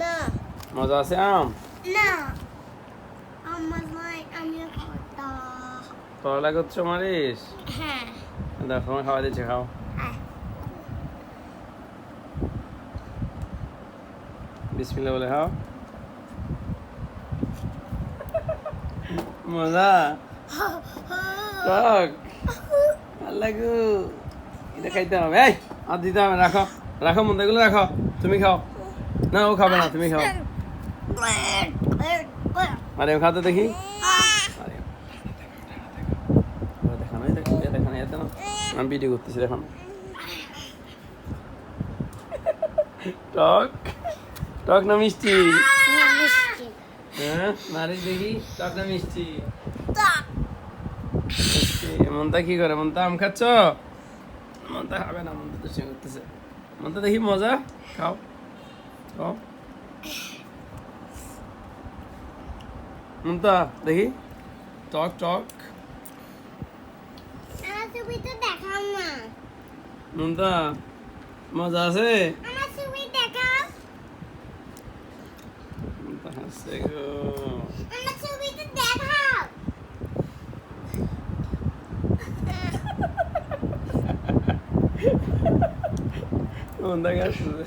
না মজা আছে আম? না আমার মাই আমি খাওয়াটা পড়ালেখা করছো মারিস? হ্যাঁ দেখো তোমার খাওয়া দিচ্ছে, খাও। বিসমিল্লাহ বলে খাও। মজা টক লাগু এটা খাইতে হবে। এই আর দিতে হবে, রাখো রাখো মন্দাগুলো রাখো, তুমি খাও। না ও খাবে না, তুমি খাও। আরে খাতে দেখি। আরে দেখানো দেখানো এত না, আমি ভিডিও করতেছি, দেখুন। টক টক না মিষ্টি? হ্যাঁ নারিশ দেখি, টক না মিষ্টি? মনটা কি করে? মনটা আম খাচ্ছ? মনটা খাবে না, মনটা তো সে করতেছে। মনটা দেখি মজা, খাও খাও। মনটা দেখি টক টক। আমার ছবিটা দেখাও না। মনটা মজা আছে? আমার ছবি দেখাও। মনটা হাসছে গো। আমার ছবিটা দেখাও। মনটা হাসছে।